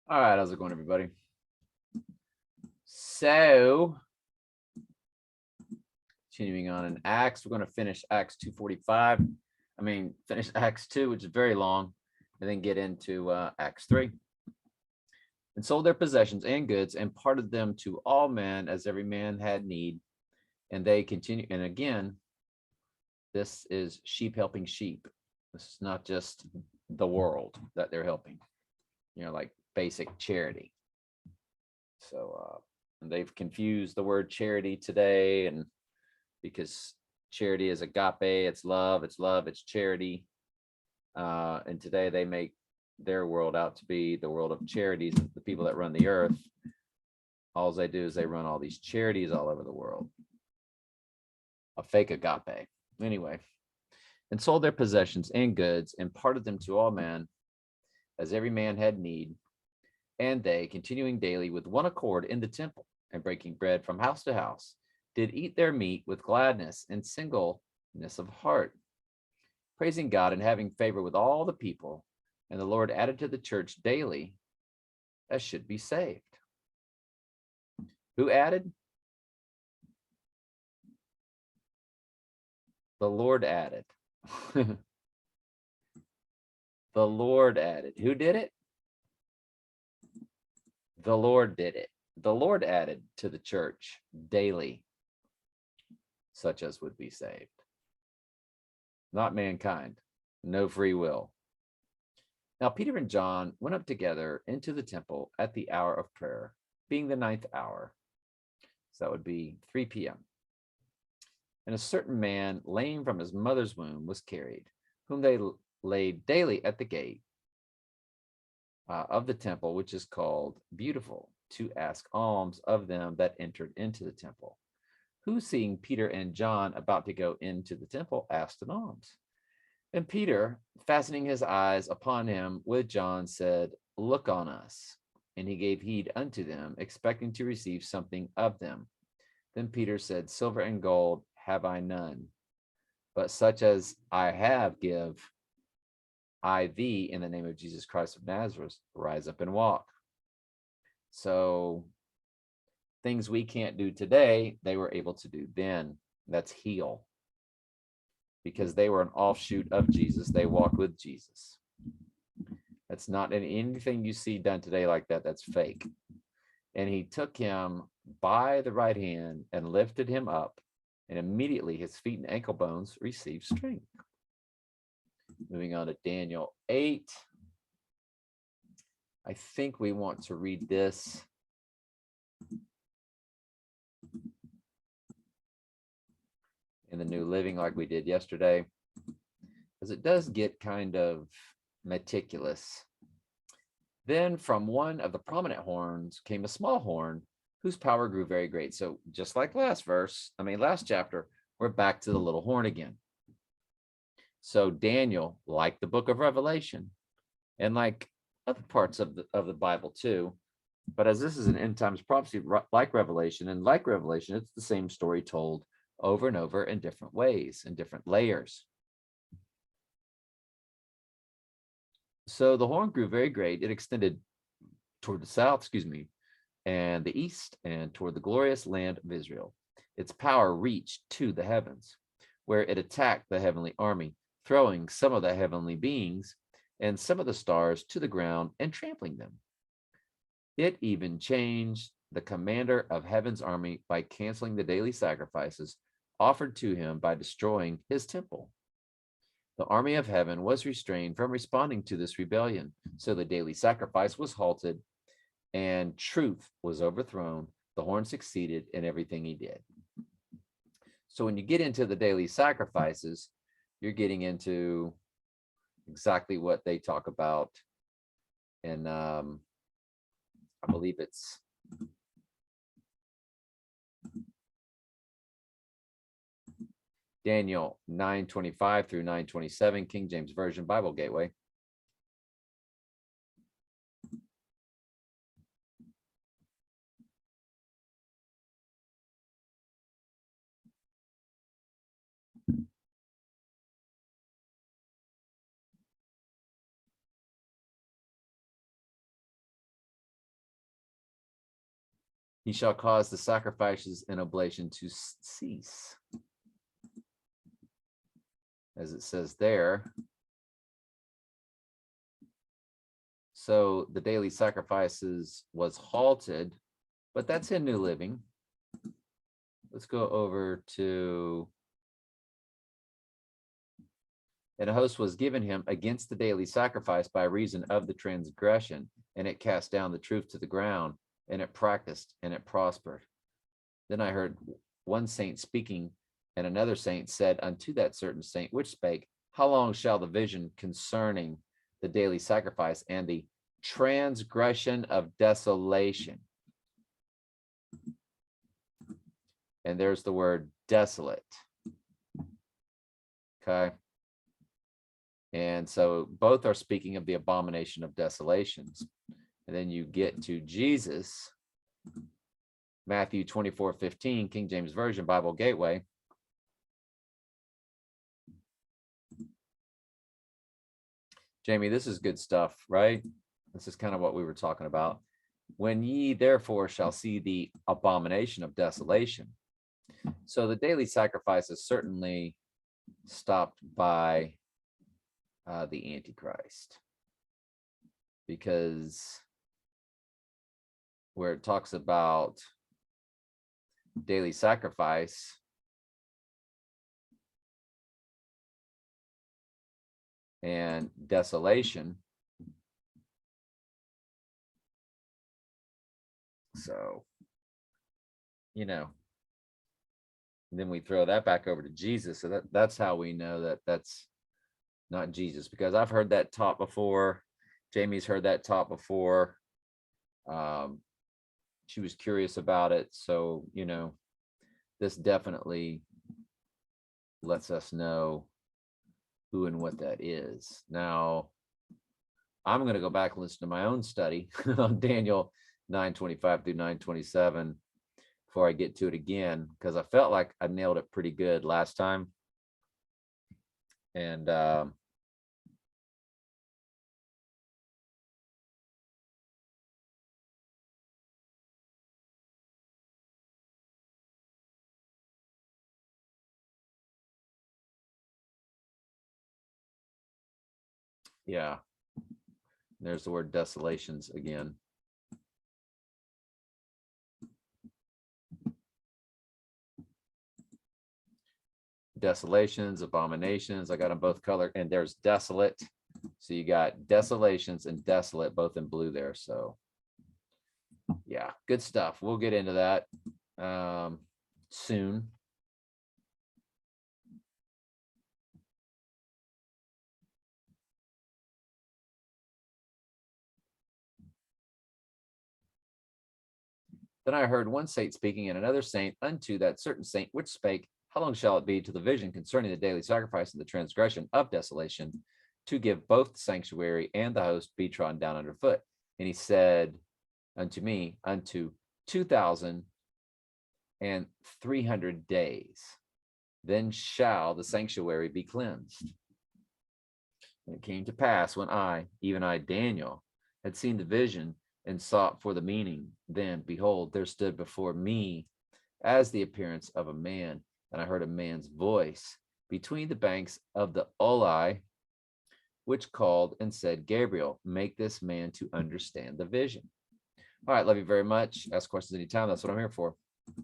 All right, how's it going, everybody? So, continuing on in Acts, we're going to finish Acts 2:45. Finish Acts 2, which is very long, and then get into Acts 3. And sold their possessions and goods and parted them to all men as every man had need. And they continue. And again, this is sheep helping sheep. This is not just the world that they're helping, like basic charity. So, and they've confused the word charity today, and because charity is agape, it's love, it's charity. And today they make their world out to be the world of charities. The people that run the earth, all they do is they run all these charities all over the world. A fake agape. Anyway, and sold their possessions and goods and parted them to all men as every man had need. And they, continuing daily with one accord in the temple and breaking bread from house to house, did eat their meat with gladness and singleness of heart, praising God and having favor with all the people. And the Lord added to the church daily as should be saved. Who added? The Lord added. The Lord added. Who did it? The Lord did it. The Lord added to the church daily such as would be saved. Not mankind. No free will. Now Peter and John went up together into the temple at the hour of prayer, being the 9th hour. So that would be 3 p.m. And a certain man, lame from his mother's womb, was carried, whom they laid daily at the gate of the temple, which is called Beautiful, to ask alms of them that entered into the temple, who, seeing Peter and John about to go into the temple, asked an alms. And Peter, fastening his eyes upon him with John, said, Look on us. And he gave heed unto them, expecting to receive something of them. Then Peter said, Silver and gold have I none, but such as I have give I thee. In the name of Jesus Christ of Nazareth, rise up and walk. So things we can't do today, they were able to do then. That's heal. Because they were an offshoot of Jesus. They walked with Jesus. That's not anything you see done today like that. That's fake. And he took him by the right hand and lifted him up, and immediately his feet and ankle bones received strength. Moving on to Daniel 8. I think we want to read this in the New Living like we did yesterday, because it does get kind of meticulous. Then from one of the prominent horns came a small horn whose power grew very great. So just like last chapter, we're back to the little horn again. So Daniel, like the book of Revelation, and like other parts of the Bible too, but as this is an end times prophecy, like Revelation, it's the same story told over and over in different ways, in different layers. So the horn grew very great. It extended toward the south, and the east, and toward the glorious land of Israel. Its power reached to the heavens, where it attacked the heavenly army, throwing some of the heavenly beings and some of the stars to the ground and trampling them. It even changed the commander of heaven's army by canceling the daily sacrifices offered to him by destroying his temple. The army of heaven was restrained from responding to this rebellion, so the daily sacrifice was halted and truth was overthrown. The horn succeeded in everything he did. So when you get into the daily sacrifices, you're getting into exactly what they talk about. And I believe it's Daniel 9:25 through 9:27, King James Version, Bible Gateway. He shall cause the sacrifices and oblation to cease. As it says there. So the daily sacrifices was halted, but that's in New Living. Let's go over to, and a host was given him against the daily sacrifice by reason of the transgression, and it cast down the truth to the ground, and it practiced, and it prospered. Then I heard one saint speaking, and another saint said unto that certain saint which spake, how long shall the vision concerning the daily sacrifice and the transgression of desolation? And there's the word desolate. Okay. And so both are speaking of the abomination of desolations. And then you get to Jesus, Matthew 24:15, King James Version, Bible Gateway. Jamie, this is good stuff, right? This is kind of what we were talking about. When ye therefore shall see the abomination of desolation. So the daily sacrifice is certainly stopped by the Antichrist, because where it talks about daily sacrifice, and desolation. So, then we throw that back over to Jesus. So that's how we know that that's not Jesus, because I've heard that taught before. Jamie's heard that taught before. She was curious about it. So, this definitely lets us know who and what that is. Now, I'm going to go back and listen to my own study on Daniel 9:25 through 9:27 before I get to it again, because I felt like I nailed it pretty good last time. And yeah, there's the word desolations again. Desolations, abominations, I got them both colored, and there's desolate. So you got desolations and desolate both in blue there. So yeah, good stuff. We'll get into that soon. Then I heard one saint speaking, and another saint unto that certain saint which spake, how long shall it be to the vision concerning the daily sacrifice and the transgression of desolation, to give both the sanctuary and the host be trodden down underfoot? And he said unto me, unto 2,300 days, then shall the sanctuary be cleansed. And it came to pass, when I, even I, Daniel, had seen the vision and sought for the meaning, then behold, there stood before me as the appearance of a man, and I heard a man's voice between the banks of the Ulai, which called and said, Gabriel, make this man to understand the vision. All right, love you very much. Ask questions anytime. That's what I'm here for.